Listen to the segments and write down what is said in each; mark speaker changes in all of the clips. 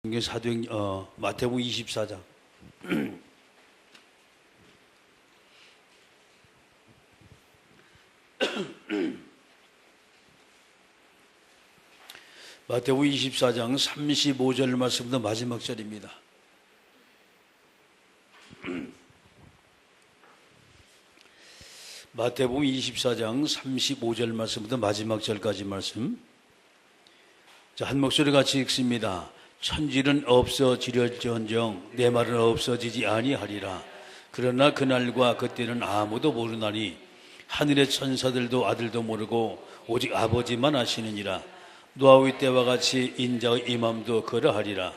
Speaker 1: 성경 사도행 마태복음 24장. 마태복음 24장 35절 말씀부터 마지막 절입니다. 마태복음 24장 35절 말씀부터 마지막 절까지 말씀. 자, 한 목소리 같이 읽습니다. 천지는 없어지려지언정 내 말은 없어지지 아니하리라. 그러나 그날과 그때는 아무도 모르나니 하늘의 천사들도 아들도 모르고 오직 아버지만 아시느니라. 노아의 때와 같이 인자의 임함도 그러하리라.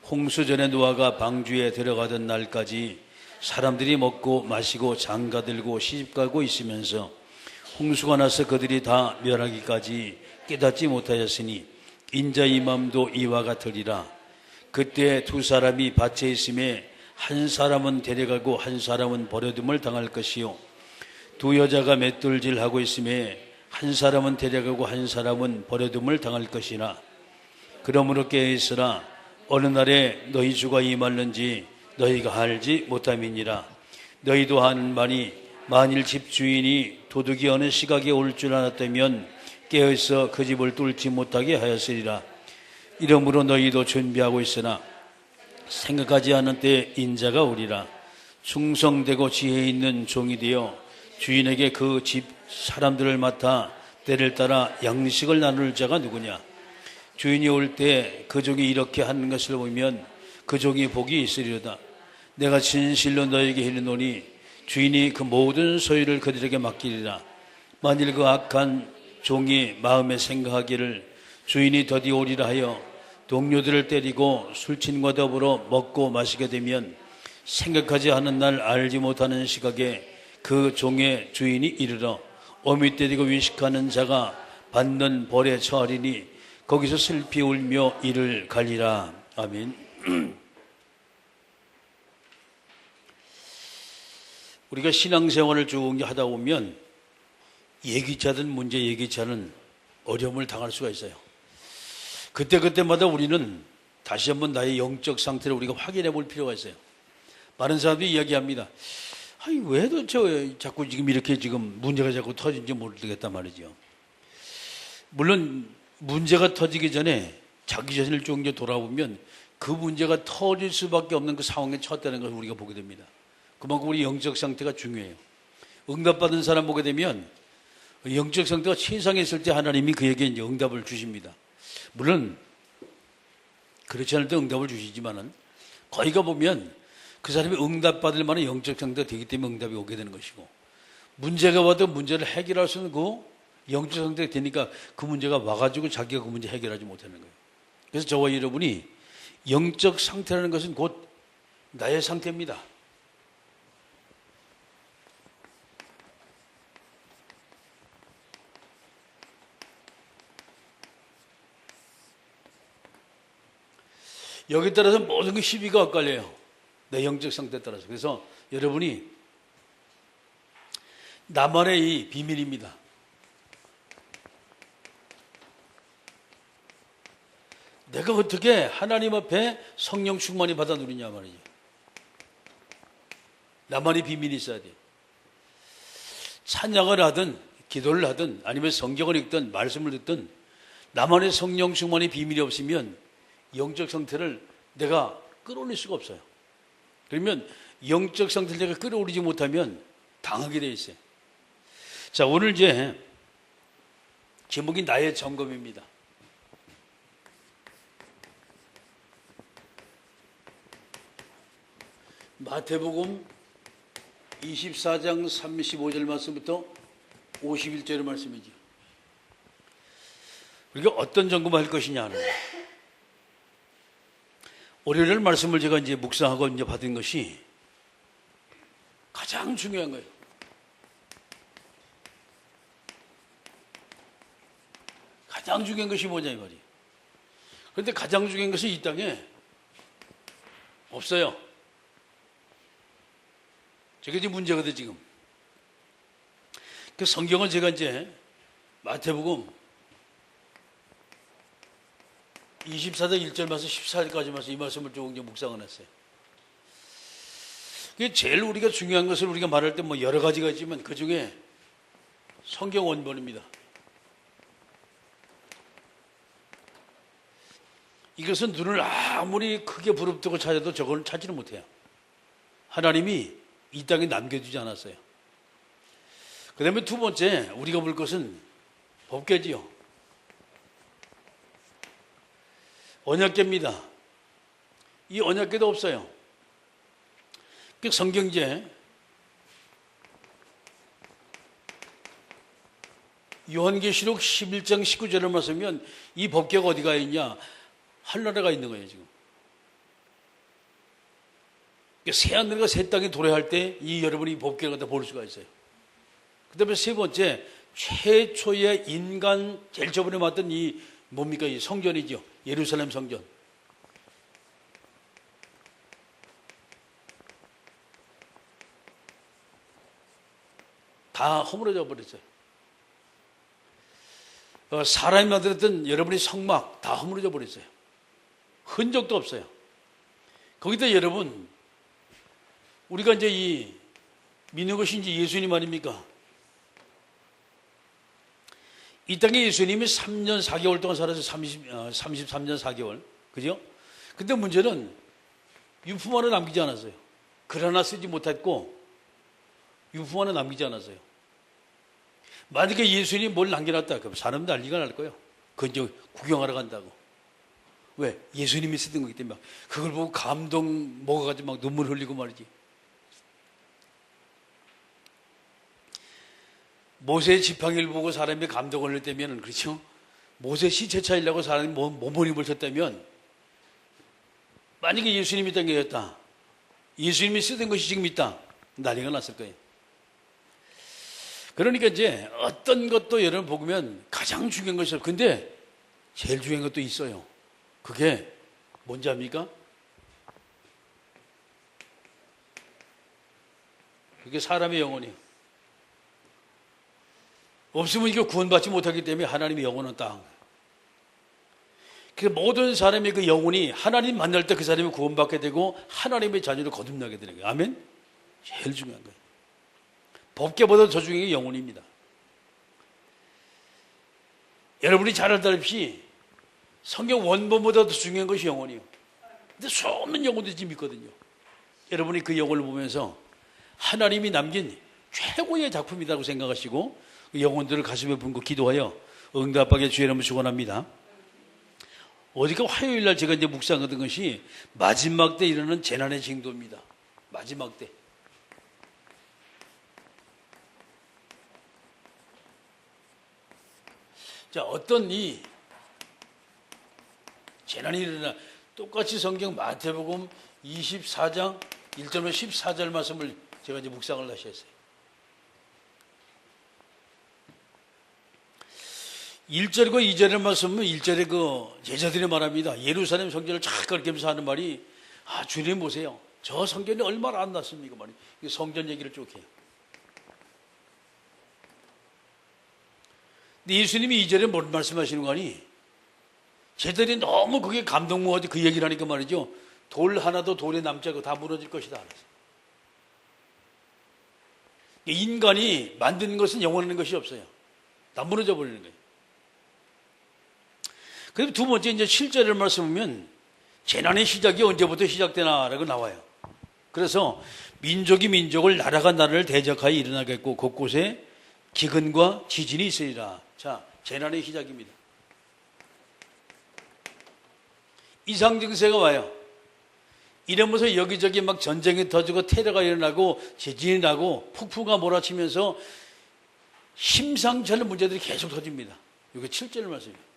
Speaker 1: 홍수전에 노아가 방주에 들어가던 날까지 사람들이 먹고 마시고 장가들고 시집가고 있으면서 홍수가 나서 그들이 다 멸하기까지 깨닫지 못하였으니 인자의 임함도 이와 같으리라. 그때 두 사람이 밭에 있음에 한 사람은 데려가고 한 사람은 버려둠을 당할 것이요, 두 여자가 맷돌질하고 있음에 한 사람은 데려가고 한 사람은 버려둠을 당할 것이나 그러므로 깨어있으라. 어느 날에 너희 주가 임할는지 너희가 알지 못함이니라. 너희도 하는 말이 만일 집주인이 도둑이 어느 시각에 올 줄 알았다면 깨어있어 그 집을 뚫지 못하게 하였으리라. 이러므로 너희도 준비하고 있으나 생각하지 않은 때에 인자가 오리라. 충성되고 지혜 있는 종이 되어 주인에게 그 집 사람들을 맡아 때를 따라 양식을 나눌 자가 누구냐. 주인이 올 때 그 종이 이렇게 하는 것을 보면 그 종이 복이 있으리로다. 내가 진실로 너에게 이르노니 주인이 그 모든 소유를 그들에게 맡기리라. 만일 그 악한 종이 마음에 생각하기를 주인이 더디 오리라 하여 동료들을 때리고 술친과 더불어 먹고 마시게 되면 생각하지 않은 날 알지 못하는 시각에 그 종의 주인이 이르러 어미 때리고 위식하는 자가 받는 벌에 처하리니 거기서 슬피 울며 이를 갈리라. 아멘. 우리가 신앙생활을 쭉 하다 보면 예기치든 문제 예기치는 어려움을 당할 수가 있어요. 그때마다 우리는 다시 한번 나의 영적 상태를 우리가 확인해 볼 필요가 있어요. 많은 사람들이 이야기합니다. 아니, 왜 자꾸 지금 이렇게 문제가 자꾸 터진지 모르겠단 말이죠. 물론 문제가 터지기 전에 자기 자신을 쭉 돌아보면 그 문제가 터질 수밖에 없는 그 상황에 처했다는 것을 우리가 보게 됩니다. 그만큼 우리 영적 상태가 중요해요. 응답받은 사람 보게 되면 영적 상태가 최상에 있을 때 하나님이 그에게 이제 응답을 주십니다. 물론 그렇지 않을 때 응답을 주시지만은 거기 가보면 그 사람이 응답받을 만한 영적 상태가 되기 때문에 응답이 오게 되는 것이고, 문제가 와도 문제를 해결할 수 있는 그 영적 상태가 되니까 그 문제가 와가지고 자기가 그 문제 해결하지 못하는 거예요. 그래서 저와 여러분이 영적 상태라는 것은 곧 나의 상태입니다. 여기에 따라서 모든 그 시비가 엇갈려요. 내 영적 상태에 따라서. 그래서 여러분이 나만의 이 비밀입니다. 내가 어떻게 하나님 앞에 성령 충만이 받아 누리냐 말이죠. 나만의 비밀이 있어야 돼요. 찬양을 하든 기도를 하든 아니면 성경을 읽든 말씀을 듣든 나만의 성령 충만의 비밀이 없으면 영적 상태를 내가 끌어올릴 수가 없어요. 그러면 영적 상태를 내가 끌어올리지 못하면 당하게 돼 있어요. 자, 오늘 이제 제목이 나의 점검입니다. 마태복음 24장 35절 말씀부터 51절 말씀이죠. 우리가 어떤 점검을 할 것이냐 하는 거예요. 월요일 말씀을 제가 이제 묵상하고 이제 받은 것이 가장 중요한 거예요. 가장 중요한 것이 뭐냐 이 말이에요. 그런데 가장 중요한 것은 이 땅에 없어요. 저게 지금 문제거든 지금. 그 성경은 제가 이제 마태복음 24장 1절 말씀 14절까지 말씀 이 말씀을 조금 이제 묵상을 했어요. 그게 제일 우리가 중요한 것을 우리가 말할 때 뭐 여러 가지가 있지만 그 중에 성경 원본입니다. 이것은 눈을 아무리 크게 부릅뜨고 찾아도 저걸 찾지는 못해요. 하나님이 이 땅에 남겨두지 않았어요. 그 다음에 두 번째 우리가 볼 것은 법궤지요. 언약궤입니다. 이 언약궤도 없어요. 그 성경제 요한계시록 11장 19절을 말씀하면 이 법궤가 어디가 있냐? 하늘나라가 있는 거예요 지금. 새하늘과 새 땅에 도래할 때 이 여러분이 이 법궤를 갖다 볼 수가 있어요. 그 다음에 세 번째 최초의 인간 제일 저번에 봤던 이 뭡니까? 이 성전이죠. 예루살렘 성전. 다 허물어져 버렸어요. 사람이 만들었던 여러분의 성막 다 허물어져 버렸어요. 흔적도 없어요. 거기다 여러분 우리가 이제 이 믿는 것이 이제 예수님 아닙니까? 이 땅에 예수님이 3년 4개월 동안 살아서 33년 4개월. 그죠? 근데 문제는 유품 하나 남기지 않았어요. 글 하나 쓰지 못했고 유품 하나 남기지 않았어요. 만약에 예수님이 뭘 남겨놨다 그럼 사람 난리가 날 거예요. 그건 이제 구경하러 간다고. 왜? 예수님이 쓰던 거기 때문에 그걸 보고 감동 먹어가지고 막 눈물 흘리고 말이지. 모세의 지팡이를 보고 사람이 감동을 흘렸다면, 그렇죠? 모세 시체 차이려고 사람이 몸부림을 쳤다면, 만약에 예수님이 당겨졌다, 예수님이 쓰던 것이 지금 있다, 난리가 났을 거예요. 그러니까 이제 어떤 것도 여러분 보면 가장 중요한 것이 없어요. 근데 제일 중요한 것도 있어요. 그게 뭔지 압니까? 그게 사람의 영혼이에요. 없으면 이거 구원받지 못하기 때문에 하나님의 영혼은 땅. 그래서 모든 사람의 그 영혼이 하나님 만날 때 그 사람이 구원받게 되고 하나님의 자녀로 거듭나게 되는 거예요. 아멘? 제일 중요한 거예요. 법궤보다 더 중요한 게 영혼입니다. 여러분이 잘 알다시피 성경 원본보다 더 중요한 것이 영혼이에요. 근데 수없는 영혼들이 지금 있거든요. 여러분이 그 영혼을 보면서 하나님이 남긴 최고의 작품이라고 생각하시고 그 영혼들을 가슴에 품고 기도하여 응답하게 주의 이름으로 축원합니다. 어디가 화요일 날 제가 이제 묵상하던 것이 마지막 때 일어나는 재난의 징조입니다. 마지막 때. 자, 어떤 이 재난이 일어나 똑같이 성경 마태복음 24장 1절부터 14절 말씀을 제가 이제 묵상을 다시 했어요. 1절과 2절의 말씀은 1절에 그 제자들이 말합니다. 예루살렘 성전을 착 걸으면서 하는 말이 주님 보세요. 저 성전이 얼마나 안 났습니까? 말이 성전 얘기를 쭉 해요. 근데 예수님이 2절에 뭘 말씀하시는 거니? 제자들이 너무 그게 감동 먹어가지고 그 얘기를 하니까 말이죠. 돌 하나도 돌에 남지 않고 다 무너질 것이다. 인간이 만드는 것은 영원한 것이 없어요. 다 무너져 버리는 거예요. 그리고 두 번째 이제 7절을 말씀하면 재난의 시작이 언제부터 시작되나라고 나와요. 그래서 민족이 민족을 나라가 나라를 대적하여 일어나겠고 곳곳에 기근과 지진이 있으리라. 자, 재난의 시작입니다. 이상 증세가 와요. 이러면서 여기저기 막 전쟁이 터지고 테러가 일어나고 지진이 나고 폭풍가 몰아치면서 심상치 않은 문제들이 계속 터집니다. 이게 7절 말씀입니다.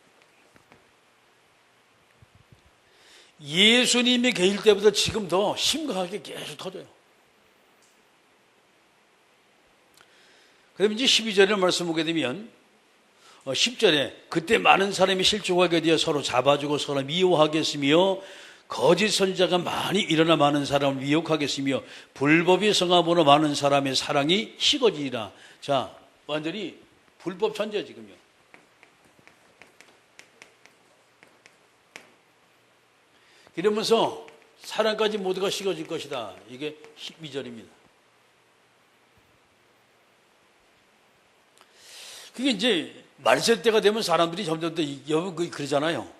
Speaker 1: 예수님이 계실 때보다 지금 더 심각하게 계속 터져요. 그럼 이제 12절에 말씀 보게 되면 10절에 그때 많은 사람이 실족하게 되어 서로 잡아주고 서로 미워하겠으며 거짓 선지자가 많이 일어나 많은 사람을 미혹하겠으며 불법이 성함으로 많은 사람의 사랑이 식어지리라. 자, 완전히 불법 천지야 지금요. 이러면서 사람까지 모두가 식어질 것이다. 이게 12절입니다. 그게 이제 말세 때가 되면 사람들이 점점 더 여러분 그러잖아요.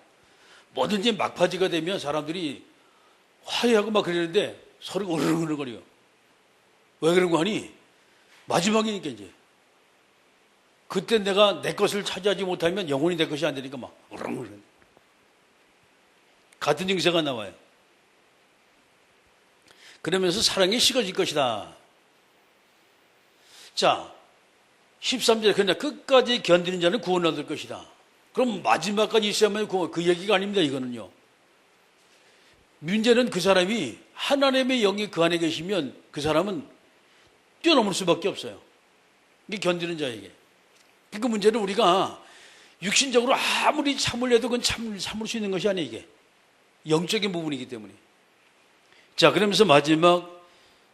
Speaker 1: 뭐든지 막바지가 되면 사람들이 화해하고 막 그러는데 서로 으르렁으르렁거려요. 왜 그런 거 하니? 마지막이니까 이제. 그때 내가 내 것을 차지하지 못하면 영혼이 내 것이 안 되니까 막 으르렁으르렁. 같은 증세가 나와요. 그러면서 사랑이 식어질 것이다. 자, 13절에 그냥 끝까지 견디는 자는 구원을 얻을 것이다. 그럼 마지막까지 있어야만 그 얘기가 아닙니다. 이거는요. 문제는 그 사람이 하나님의 영이 그 안에 계시면 그 사람은 뛰어넘을 수밖에 없어요. 이게 견디는 자에게. 그 문제는 우리가 육신적으로 아무리 참으려도 그건 참을 수 있는 것이 아니에요. 이게 영적인 부분이기 때문에. 자, 그러면서 마지막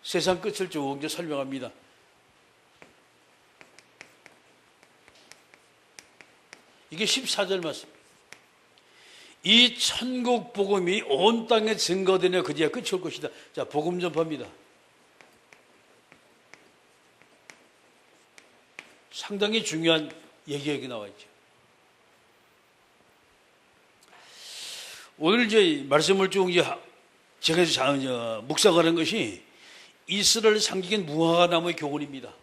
Speaker 1: 세상 끝을 쭉 이제 설명합니다. 이게 14절 말씀. 이 천국 복음이 온 땅에 증거되며 그제야 끝이 올 것이다. 자, 복음 전파입니다. 상당히 중요한 얘기가 여기 나와 있죠. 오늘 이제 말씀을 쭉 이제 제가 묵상하는 것이 이스라엘 상징인 무화과나무의 교훈입니다.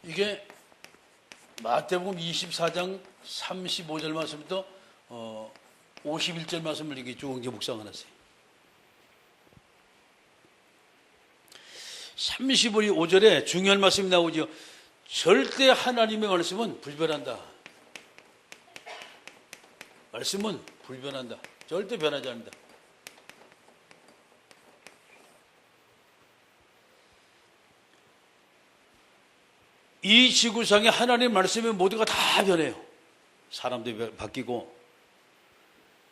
Speaker 1: 이게 마태복음 24장 35절 말씀부터 51절 말씀을 이렇게 쭉 이제 묵상해놨어요. 35절에 중요한 말씀이 나오죠. 절대 하나님의 말씀은 불변한다. 말씀은 불변한다. 절대 변하지 않는다. 이 지구상에 하나님의 말씀이 모두가 다 변해요. 사람들이 바뀌고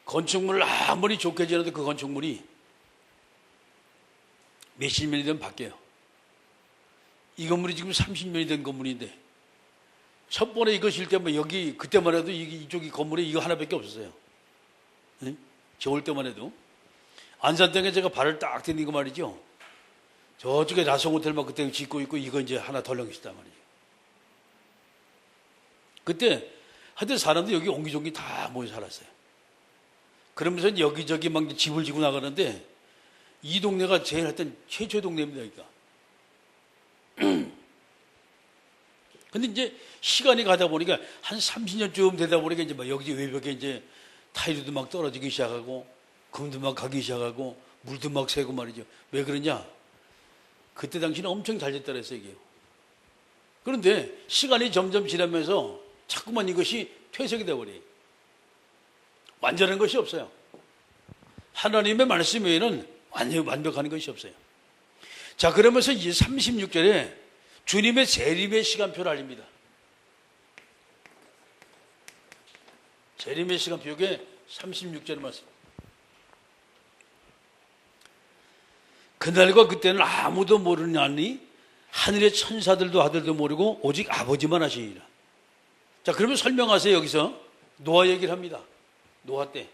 Speaker 1: 건축물을 아무리 좋게 지어도 그 건축물이 몇십 년이 되면 바뀌어요. 이 건물이 지금 30년이 된 건물인데 첫 번에 이거 질 때만 여기 그때만 해도 이쪽이 건물에 이거 하나밖에 없었어요. 네? 겨울 때만 해도 안산땅에 제가 발을 딱 딛는 거 말이죠. 저쪽에 라성호텔만 그때 짓고 있고 이거 이제 하나 덜렁 있단 말이죠. 그때 하여튼 사람들이 여기 옹기종기 다 모여 살았어요. 그러면서 여기저기 막 집을 지고 나가는데 이 동네가 제일 하여튼 최초의 동네입니다. 그러니까. 근데 이제 시간이 가다 보니까 한 30년쯤 되다 보니까 이제 막 여기 외벽에 이제 타일도 막 떨어지기 시작하고 금도 막 가기 시작하고 물도 막 새고 말이죠. 왜 그러냐? 그때 당시는 엄청 잘 됐다 그랬어요, 이게요. 그런데 시간이 점점 지나면서 자꾸만 이것이 퇴색이 되어버려요. 완전한 것이 없어요. 하나님의 말씀 외에는 완벽한 것이 없어요. 자, 그러면서 이제 36절에 주님의 재림의 시간표를 알립니다. 재림의 시간표에 36절 말씀. 그날과 그때는 아무도 모르느니 하늘의 천사들도 아들도 모르고 오직 아버지만 아시니라. 자, 그러면 설명하세요. 여기서 노아 얘기를 합니다. 노아 때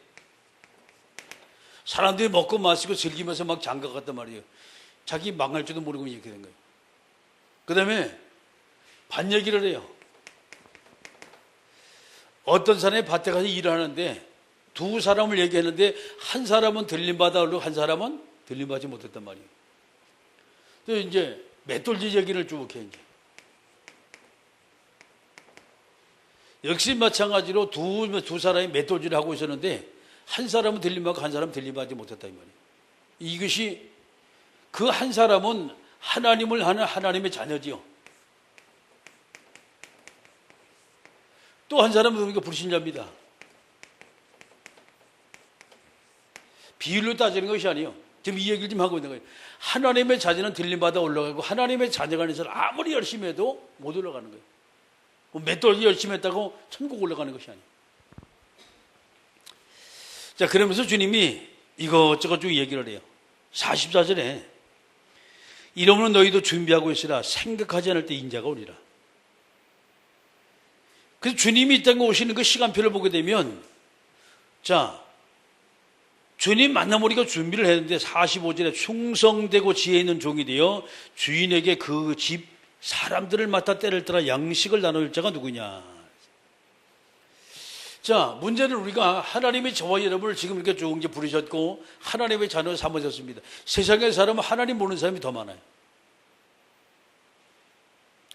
Speaker 1: 사람들이 먹고 마시고 즐기면서 막 장가 갔단 말이에요. 자기 망할 줄도 모르고 이렇게 된 거예요. 그 다음에 반 얘기를 해요. 어떤 사람이 밭에 가서 일을 하는데 두 사람을 얘기했는데 한 사람은 들림받아 오르고 한 사람은 들림받지 못했단 말이에요. 또 이제 맷돌질 얘기를 쭉 해. 이제 역시 마찬가지로 두 사람이 맷돌질을 하고 있었는데 한 사람은 들림받고 한 사람은 들림받지 못했다 이 말이에요. 이것이 그 한 사람은 하나님을 하는 하나님의 자녀지요. 또 한 사람은 그러니까 불신자입니다. 비율로 따지는 것이 아니에요. 지금 이 얘기를 좀 하고 있는 거예요. 하나님의 자녀는 들림받아 올라가고 하나님의 자녀가 아닌 사람 아무리 열심히 해도 못 올라가는 거예요. 맷돌이 열심히 했다고 천국 올라가는 것이 아니에요. 자, 그러면서 주님이 이것저것 쭉 얘기를 해요. 44절에 이러므로 너희도 준비하고 있으라. 생각하지 않을 때 인자가 오리라. 그래서 주님이 이 땅에 오시는 그 시간표를 보게 되면, 자, 주님 만나면 우리가 준비를 했는데 45절에 충성되고 지혜 있는 종이 되어 주인에게 그 집 사람들을 맡아 때를 따라 양식을 나눌 자가 누구냐. 자, 문제는 우리가 하나님이 저와 여러분을 지금 이렇게 쭉 이제 부르셨고 하나님의 자녀 삼으셨습니다. 세상의 사람은 하나님 모르는 사람이 더 많아요.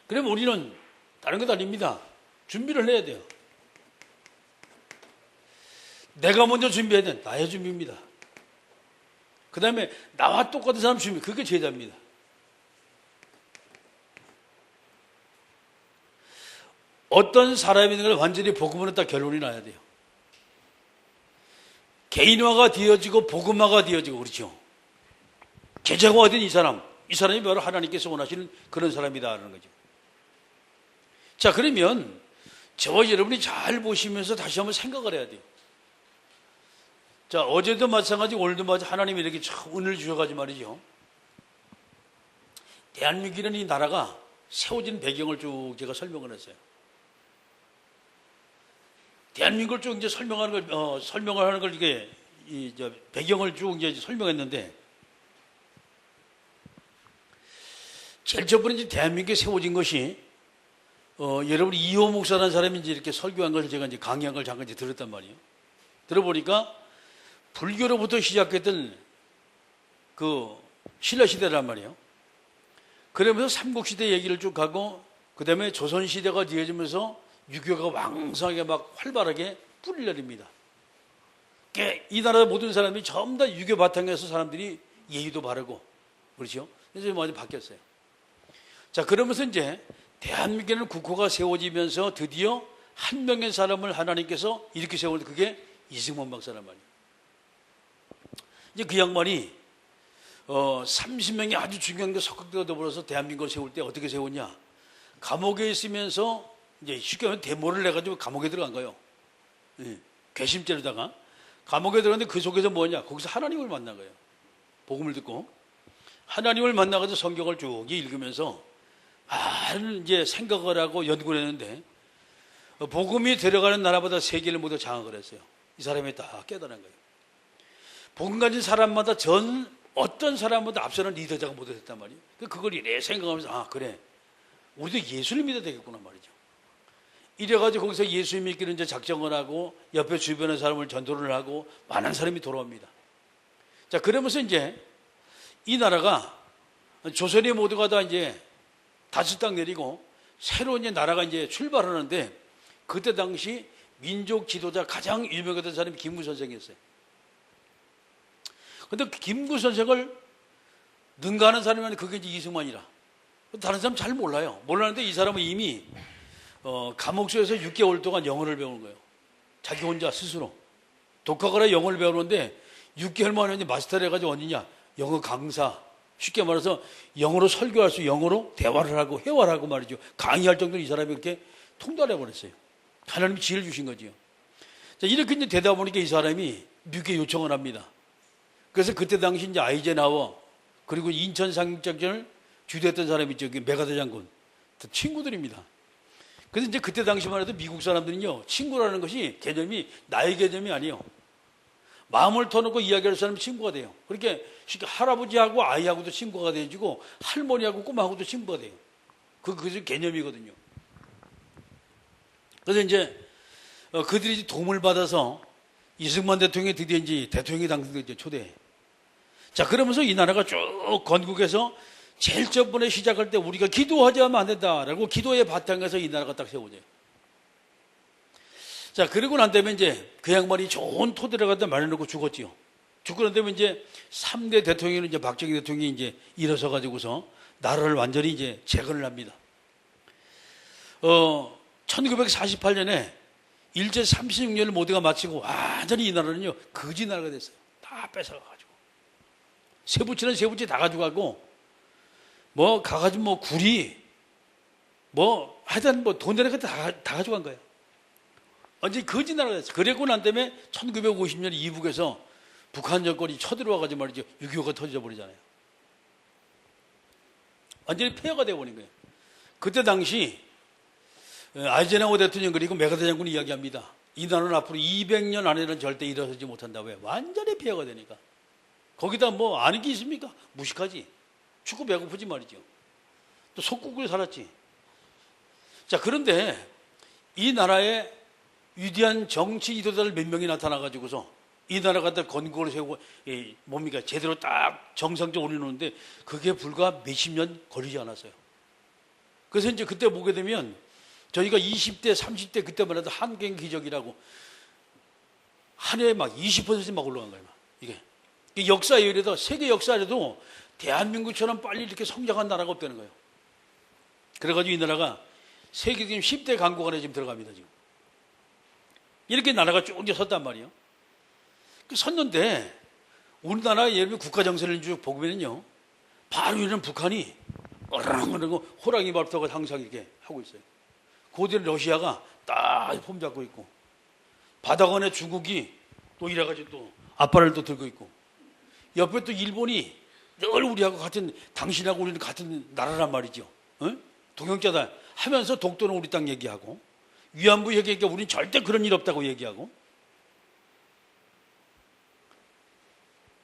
Speaker 1: 그러면 우리는 다른 것 아닙니다. 준비를 해야 돼요. 내가 먼저 준비해야 돼. 나의 준비입니다. 그 다음에 나와 똑같은 사람 준비. 그게 제자입니다. 어떤 사람이 있는 걸 완전히 복음으로 딱 결론이 나야 돼요. 개인화가 되어지고 복음화가 되어지고 그렇죠. 제자가 된 이 사람이 바로 하나님께서 원하시는 그런 사람이다라는 거죠. 자, 그러면 저와 여러분이 잘 보시면서 다시 한번 생각을 해야 돼요. 자, 어제도 마찬가지, 오늘도 마찬가지 하나님이 이렇게 참 은혜를 주셔가지고 말이죠. 대한민국이라는 이 나라가 세워진 배경을 쭉 제가 설명을 했어요. 대한민국을 쭉 이제 설명을 하는 걸 이게 배경을 쭉 이제 설명했는데, 제일 첫 번째 대한민국에 세워진 것이 여러분 이호 목사라는 사람이 이제 이렇게 설교한 것을 제가 이제 강의한 걸 잠깐 이제 들었단 말이에요. 들어보니까 불교로부터 시작했던 그 신라 시대란 말이에요. 그러면서 삼국시대 얘기를 쭉 하고, 그 다음에 조선시대가 뒤어지면서 유교가 왕성하게 막 활발하게 뿌리를 내립니다. 이 나라 모든 사람이 전부 다 유교 바탕에서 사람들이 예의도 바르고, 그렇죠? 그래서 많이 바뀌었어요. 자, 그러면서 이제 대한민국에는 국호가 세워지면서 드디어 한 명의 사람을 하나님께서 이렇게 세우는데 그게 이승만 박사란 말이에요. 이제 그 양반이 30명이 아주 중요한 게 석학대가 더불어서 대한민국을 세울 때 어떻게 세웠냐? 감옥에 있으면서 이제 쉽게 말하면 대모를 내가지고 감옥에 들어간 거예요. 괘씸죄로다가 감옥에 들어갔는데 그 속에서 뭐냐? 거기서 하나님을 만난 거예요. 복음을 듣고 하나님을 만나가지고 성경을 쭉 읽으면서 많은 이제 생각을 하고 연구를 했는데, 복음이 들어가는 나라보다 세계를 모두 장악을 했어요. 이 사람이 딱 깨달은 거예요. 복음 가진 사람마다 어떤 사람보다 앞서는 리더자가 모두 됐단 말이에요. 그걸 이래 생각하면서, 아, 그래. 우리도 예수를 믿어야 되겠구나 말이죠. 이래가지고 거기서 예수 믿기를 이제 작정을 하고 옆에 주변의 사람을 전도를 하고 많은 사람이 돌아옵니다. 자, 그러면서 이제 이 나라가 조선이 모두가 다 이제 다시 딱 내리고 새로운 이제 나라가 이제 출발하는데, 그때 당시 민족 지도자 가장 유명했던 사람이 김구 선생이었어요. 근데 김구 선생을 능가하는 사람이 그게 이제 이승만이라. 다른 사람 잘 몰라요. 몰랐는데 이 사람은 이미 감옥소에서 6개월 동안 영어를 배우는 거예요. 자기 혼자 스스로 독학을 해 영어를 배우는데 6개월 만에 이제 마스터를 해가지고 어디냐, 영어 강사. 쉽게 말해서 영어로 설교할 수, 영어로 대화를 하고 회화를 하고 말이죠. 강의할 정도로 이 사람이 이렇게 통달해 버렸어요. 하나님이 지혜를 주신 거지요. 자, 이렇게 이제 되다 보니까 이 사람이 미국에 요청을 합니다. 그래서 그때 당시 이제 아이젠하워 그리고 인천 상륙작전을 주도했던 사람이 있죠. 메가더 장군. 친구들입니다. 그래서 이제 그때 당시만 해도 미국 사람들은요, 친구라는 것이 개념이 나의 개념이 아니에요. 마음을 터놓고 이야기할 사람이 친구가 돼요. 그렇게 쉽게 할아버지하고 아이하고도 친구가 되어지고 할머니하고 꼬마하고도 친구가 돼요. 그게 개념이거든요. 그래서 이제 그들이 도움을 받아서 이승만 대통령이 드디어 이제 대통령이 당선됐죠. 초대해. 자, 그러면서 이 나라가 쭉 건국해서 제일 첫번에 시작할 때 우리가 기도하지 않으면 안 된다라고 기도의 바탕에서 이 나라가 딱 세워져요. 자, 그러고 난 다음에 이제 그 양반이 좋은 토대를 갖다 마련해놓고 죽었지요. 죽고 난 다음에 이제 3대 대통령은 이제 박정희 대통령이 이제 일어서 가지고서 나라를 완전히 이제 재건을 합니다. 1948년에 일제 36년을 모두가 마치고 완전히 이 나라는요, 거지 나라가 됐어요. 다 뺏어가가지고. 세부치는 세부치 다 가져가고, 뭐, 가가지고 뭐, 구리, 뭐, 하여튼 뭐, 돈 되는 거 다 가져간 거예요. 완전히 거지 나라가 됐어요. 그랬고 난 다음에 1950년 이북에서 북한 정권이 쳐들어와가지고 말이죠. 6.25가 터져 버리잖아요. 완전히 폐허가 되어버린 거예요. 그때 당시 아이젠하워 대통령 그리고 메가더 장군이 이야기합니다. 이 나라는 앞으로 200년 안에는 절대 일어서지 못한다. 왜? 완전히 폐허가 되니까. 거기다 뭐 아는 게 있습니까? 무식하지. 죽고 배고프지 말이죠. 또 속국으로 살았지. 자, 그런데 이 나라에 위대한 정치 지도자들 몇 명이 나타나가지고서 이 나라 갖다 건국을 세우고 뭡니까? 제대로 딱 정상적으로 올려놓는데 그게 불과 몇십 년 걸리지 않았어요. 그래서 이제 그때 보게 되면 저희가 20대, 30대 그때만 해도 한갱 기적이라고 한 해에 막 20%막 올라간 거예요. 이게 역사에 이래도 세계 역사에도 대한민국처럼 빨리 이렇게 성장한 나라가 없다는 거예요. 그래가지고 이 나라가 세계적인 10대 강국 안에 지금 들어갑니다. 지금 이렇게 나라가 쭉 이제 섰단 말이에요. 섰는데 우리나라 예를 들면 국가 정세를 쭉 보면요, 바로 이런 북한이 어랑어랑 호랑이 발톱을 항상 이렇게 하고 있어요. 고대 러시아가 딱 폼 잡고 있고, 바다건에 중국이 또 이래가지고 또 앞발을 또 들고 있고, 옆에 또 일본이 늘 우리하고 같은, 당신하고 우리는 같은 나라란 말이죠. 어? 동형자다 하면서 독도는 우리 땅 얘기하고, 위안부 얘기하니까 우리는 절대 그런 일 없다고 얘기하고,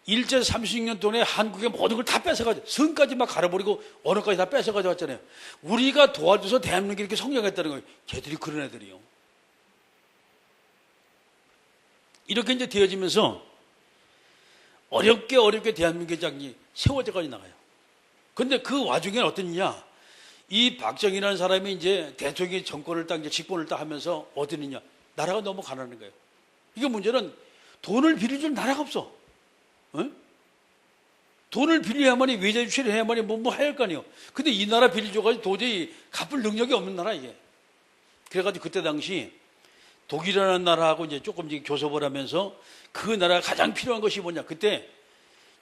Speaker 1: 일제 30년 동안에 한국의 모든 걸 다 뺏어가지고, 성까지 막 갈아버리고 언어까지 다 뺏어가지고 왔잖아요. 우리가 도와줘서 대한민국이 이렇게 성장했다는 거예요. 걔들이 그런 애들이요. 이렇게 이제 되어지면서 어렵게 대한민국의 장이 세워져까지 나가요. 근데 그 와중에는 어떤 일이냐? 이 박정희라는 사람이 이제 대통령의 정권을 딱 이제 집권을 딱 하면서 어떤 일이냐? 나라가 너무 가난한 거예요. 이게 문제는 돈을 빌려줄 나라가 없어. 어? 돈을 빌려야만이 외자 유치를 해야만이 뭐 해야 할 거 아니에요. 근데 이 나라 빌려줘가지고 도저히 갚을 능력이 없는 나라 이게. 그래가지고 그때 당시 독일이라는 나라하고 이제 조금 교섭을 하면서 그 나라가 가장 필요한 것이 뭐냐? 그때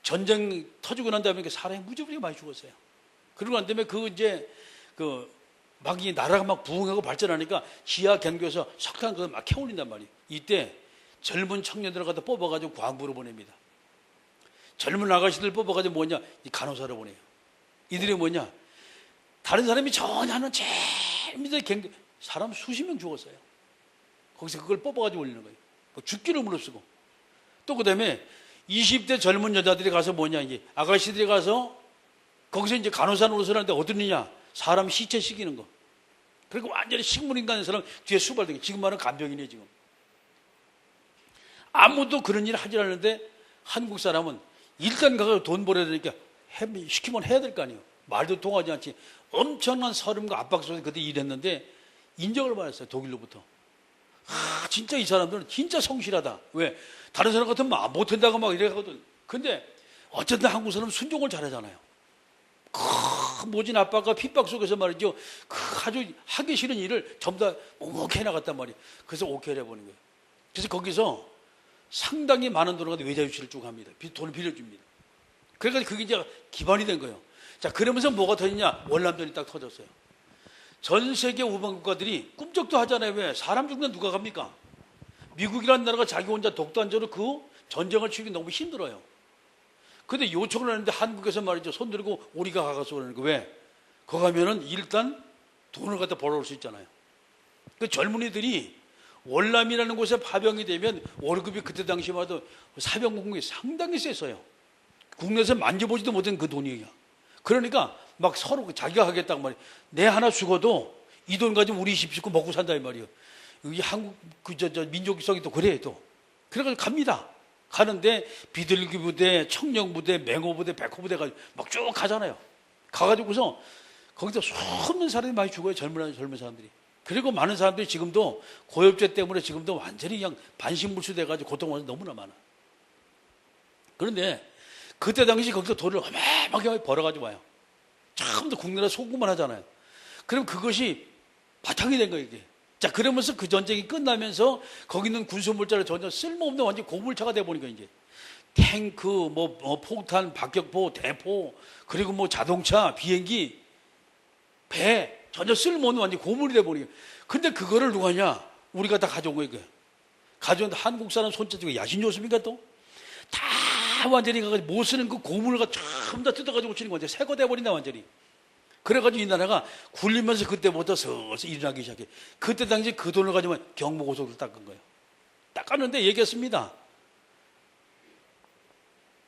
Speaker 1: 전쟁 터지고 난 다음에 사람이 무지하게 많이 죽었어요. 그러고 난 다음에 막 이 나라가 막 부흥하고 발전하니까 지하 경교에서 석탄 그거 막 캐올린단 말이에요. 이때 젊은 청년들을 갖다 뽑아가지고 광부로 보냅니다. 젊은 아가씨들 뽑아가지고 뭐냐? 이 간호사로 보내요. 이들이 뭐냐? 다른 사람이 전혀 하는 제일 밑에 경교, 사람 수십 명 죽었어요. 거기서 그걸 뽑아가지고 올리는 거예요. 뭐 죽기를 무릅쓰고. 또 그 다음에 20대 젊은 여자들이 가서 뭐냐, 이제 아가씨들이 가서 거기서 이제 간호사 노릇을 하는데 어떤 일이냐? 사람 시체 식이는 거. 그리고 완전히 식물인간인 사람 뒤에 수발되게. 지금 말은 간병이네, 지금. 아무도 그런 일을 하지 않는데 한국 사람은 일단 가서 돈 벌어야 되니까 시키면 해야 될 거 아니에요. 말도 통하지 않지. 엄청난 서름과 압박 속에서 그때 일했는데 인정을 받았어요. 독일로부터. 진짜 이 사람들은 진짜 성실하다. 왜? 다른 사람 같으면 못한다고 막 이래가거든. 근데 어쨌든 한국 사람은 순종을 잘하잖아요. 모진 압박과 핍박 속에서 말이죠. 아주 하기 싫은 일을 전부 다 묵묵히 해나갔단 말이에요. 그래서 오케이를 해보는 거예요. 그래서 거기서 상당히 많은 돈을 가지고 외자 유치를 쭉 합니다. 돈을 빌려줍니다. 그러니까 그게 이제 기반이 된 거예요. 자, 그러면서 뭐가 터지냐? 월남전이 딱 터졌어요. 전 세계 우방 국가들이 꿈쩍도 하잖아요. 왜? 사람 죽는 누가 갑니까? 미국이라는 나라가 자기 혼자 독단적으로 그 전쟁을 치르기 너무 힘들어요. 근데 요청을 하는데 한국에서 말이죠. 손 들고 우리가 가서 그러는 거. 왜? 거기 가면은 일단 돈을 갖다 벌어올 수 있잖아요. 그 젊은이들이 월남이라는 곳에 파병이 되면 월급이 그때 당시만 해도 사병공이 상당히 셌어요. 국내에서 만져보지도 못한 그 돈이에요. 그러니까 막 서로 자기가 하겠다고 말이에요. 내 하나 죽어도 이 돈 가지고 우리 집 짓고 먹고 산다 이 말이에요. 여기 한국 민족성이 또 그래요 또. 그래가지고 갑니다. 가는데 비둘기 부대, 청령 부대, 맹호 부대, 백호 부대 가지고 막 쭉 가잖아요. 가가지고서 거기서 수없는 사람이 많이 죽어요. 젊은 사람들이. 그리고 많은 사람들이 지금도 고엽제 때문에 지금도 완전히 그냥 반신불수 돼가지고 고통을 너무나 많아. 그런데 그때 당시 거기서 돈을 어마어마하게 벌어가지고 와요. 처음부터 국내라 소구만 하잖아요. 그럼 그것이 바탕이 된 거예요, 이게. 자, 그러면서 그 전쟁이 끝나면서 거기 있는 군수물자를 전혀 쓸모없는 완전 고물차가 돼버리니까 이제. 탱크, 폭탄, 박격포, 대포, 그리고 자동차, 비행기, 배, 전혀 쓸모없는 완전 고물이 돼버리니까. 근데 그거를 누가 하냐? 우리가 다 가져온 거예요, 이게. 가져온 한국 사람 손자중에 야신요습니까 또? 다 완전히 가가지고 못 쓰는 그 고물을 전부 다 뜯어가지고 치는 거죠. 새거 돼버린다, 완전히. 그래가지고 이 나라가 굴리면서 그때부터 서서 일어나기 시작해. 그때 당시 그 돈을 가지고 경부고속을 닦은 거예요. 닦았는데 얘기했습니다.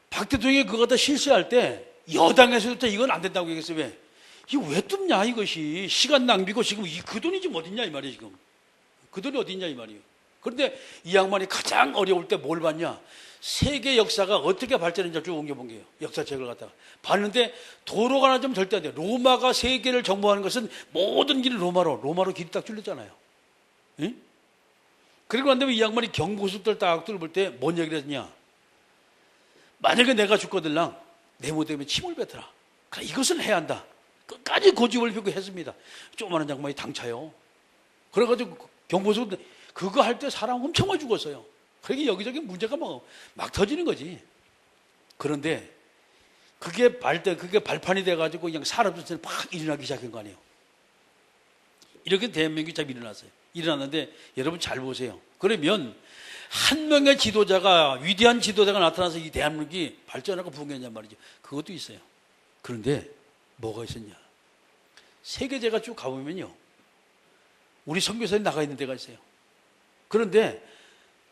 Speaker 1: 박 대통령이 그거 다 실시할 때 여당에서부터 이건 안 된다고 얘기했어요. 왜? 이거 왜 뜯냐 이것이. 시간 낭비고 지금 그 돈이 지금 어딨냐 이 말이에요. 지금 그 돈이 어딨냐 이 말이에요. 그런데 이 양반이 가장 어려울 때 뭘 봤냐. 세계 역사가 어떻게 발전했는지 쭉 옮겨본 거예요. 역사책을 갖다가 봤는데 도로가 하나 좀 절대 안 돼요. 로마가 세계를 정복하는 것은 모든 길을 로마로 길이 딱 줄렸잖아요. 응? 그리고 난 다음에 이 양반이 경부고속도로 딱 뚫을 때 뭔 얘기를 했냐. 만약에 내가 죽거들랑 내 못되면 침을 뱉어라. 그래, 이것은 해야 한다. 끝까지 고집을 피우고 했습니다. 조그마한 양반이 당차요. 그래가지고 경부고속도로 그거 할 때 사람 엄청 많이 죽었어요. 그러니까 여기저기 문제가 막 터지는 거지. 그런데 그게 발판이 돼가지고 그냥 사람들 팍 일어나기 시작한 거 아니에요. 이렇게 대한민국이 참 일어났어요. 일어났는데 여러분 잘 보세요. 그러면 한 명의 지도자가, 위대한 지도자가 나타나서 이 대한민국이 발전하고 부흥했냔 말이죠. 그것도 있어요. 그런데 뭐가 있었냐. 세계제가 쭉 가보면요. 우리 선교사님 나가 있는 데가 있어요. 그런데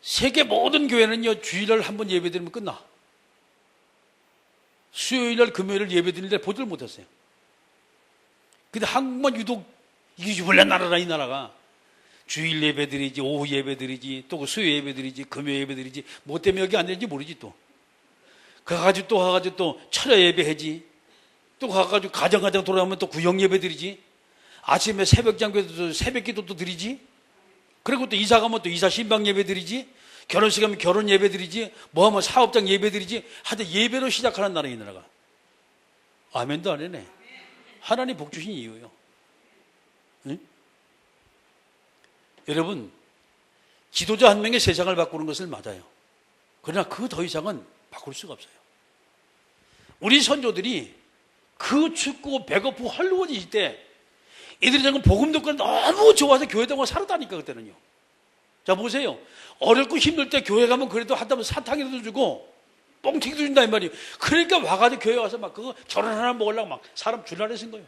Speaker 1: 세계 모든 교회는요, 주일날 한 번 예배 드리면 끝나. 수요일날, 금요일날 예배 드리는데 보지를 못했어요. 근데 한국만 유독 이게 원래 나라라, 이 나라가. 주일 예배 드리지, 오후 예배 드리지, 또 수요 예배 드리지, 금요 예배 드리지, 뭐 때문에 여기 안 되는지 모르지 또. 가가지고 또 철야 예배 하지. 또 가가지고 가정 돌아오면 또 구역 예배 드리지. 아침에 새벽 장교도 새벽 기도도 드리지. 그리고 또 이사 가면 또 이사 신방 예배 드리지. 결혼식 하면 결혼 예배 드리지. 뭐 하면 사업장 예배 드리지. 하여튼 예배로 시작하는 나라, 이 나라가. 아멘도 안 해네. 하나님 복 주신 이유예요. 응? 여러분, 지도자 한 명의 세상을 바꾸는 것은 맞아요. 그러나 그 더 이상은 바꿀 수가 없어요. 우리 선조들이 그 춥고 배고프고 헐거워질 때 이들이 지금 복음 듣고 너무 좋아서 교회 다니고 살았다니까. 그때는요. 자 보세요. 어렵고 힘들 때 교회 가면 그래도 한다면 사탕이라도 주고 뻥튀기도 준다 이 말이에요. 그러니까 와가지고 교회 와서 막 그거 저런 하나 먹으려고 막 사람 줄라내 쓴 거예요.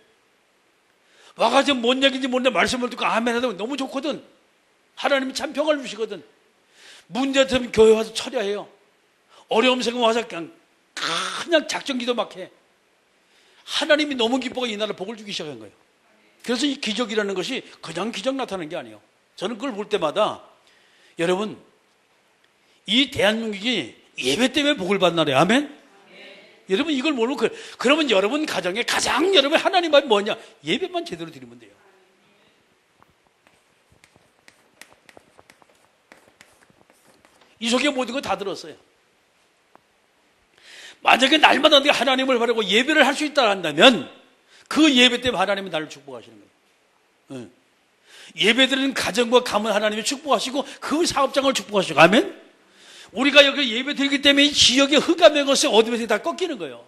Speaker 1: 와가지고 뭔 얘기인지 모르는데 말씀을 듣고 아멘 하면 너무 좋거든. 하나님이 참 평화를 주시거든. 문제 되면 교회 와서 처리해요. 어려움 생기면 와서 그냥 작정기도 막 해. 하나님이 너무 기뻐가 이 나라에 복을 주기 시작한 거예요. 그래서 이 기적이라는 것이 그냥 기적 나타나는 게 아니에요. 저는 그걸 볼 때마다 여러분, 이 대한민국이 예배 때문에 복을 받는 나라예요. 아멘? 여러분 이걸 모르고 그러면 여러분 가정에 가장 여러분 하나님 앞이 뭐냐? 예배만 제대로 드리면 돼요. 이 속에 모든 거 다 들었어요. 만약에 날마다 내가 하나님을 바라고 예배를 할 수 있다 한다면 그 예배 때문에 하나님이 나를 축복하시는 거예요. 예배드리는 가정과 가문 하나님이 축복하시고 그 사업장을 축복하시고. 아멘? 우리가 여기 예배 드리기 때문에 이 지역의 흑암의 것에 어둠에서 다 꺾이는 거예요.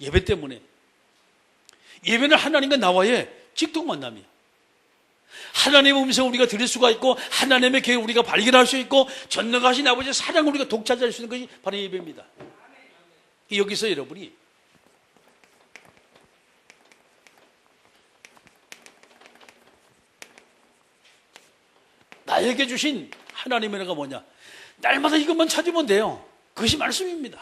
Speaker 1: 예배 때문에. 예배는 하나님과 나와의 직통 만남이에요. 하나님의 음성을 우리가 들을 수가 있고 하나님의 계획을 우리가 발견할 수 있고 전능하신 아버지의 사랑을 우리가 독차지할 수 있는 것이 바로 예배입니다. 여기서 여러분이 나에게 주신 하나님의 은혜가 뭐냐? 날마다 이것만 찾으면 돼요. 그것이 말씀입니다.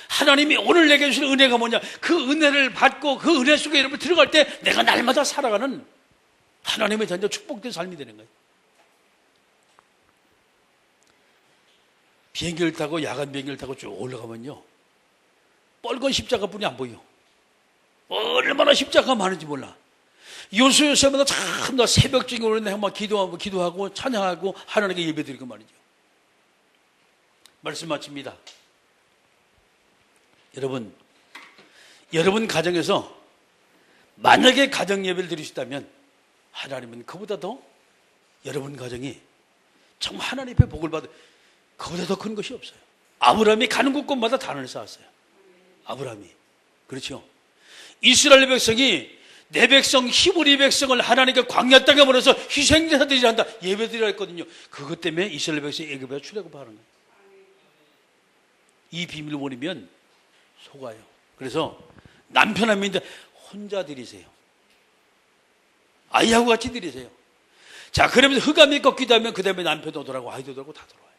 Speaker 1: 하나님이 오늘 내게 주신 은혜가 뭐냐? 그 은혜를 받고 그 은혜 속에 여러분 들어갈 때 내가 날마다 살아가는 하나님의 자녀 축복된 삶이 되는 거예요. 비행기를 타고 야간 비행기를 타고 쭉 올라가면요, 뻘건 십자가뿐이 안 보여. 얼마나 십자가가 많은지 몰라. 요소요소마다 참나 새벽중에 오는데 막 기도하고 찬양하고 하나님께 예배드리고 말이죠. 말씀 마칩니다. 여러분 가정에서 만약에 가정 예배를 드리시다면 하나님은 그보다 더 여러분 가정이 정말 하나님 앞에 복을 받을 그보다 더 큰 것이 없어요. 아브라함이 가는 곳곳마다 단을 쌓았어요. 아브라함이. 그렇죠. 이스라엘 백성이 내 백성 히브리 백성을 하나님께 광야 땅에 보내서 희생제사 드리려 한다, 예배 드리려 했거든요. 그것 때문에 이스라엘 백성이 애굽에서 출애굽하는 거예요. 이 비밀을 모르면 속아요. 그래서 남편함인데 혼자 드리세요. 아이하고 같이 드리세요. 자, 그러면서 흑암이 꺾이다 하면 그 다음에 남편도 오더라고, 아이도 오더라고, 다 들어와요.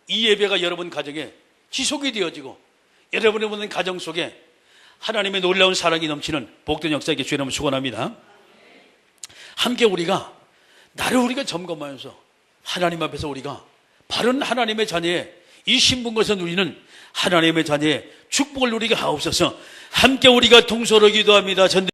Speaker 1: 이 예배가 여러분 가정에 지속이 되어지고 여러분의 보는 가정 속에 하나님의 놀라운 사랑이 넘치는 복된 역사에게 주의 이름을 축원합니다. 함께 우리가 나를 우리가 점검하면서 하나님 앞에서 우리가 바른 하나님의 자녀의 이 신분것을 누리는 하나님의 자녀의 축복을 누리게 하옵소서. 함께 우리가 동서로 기도합니다.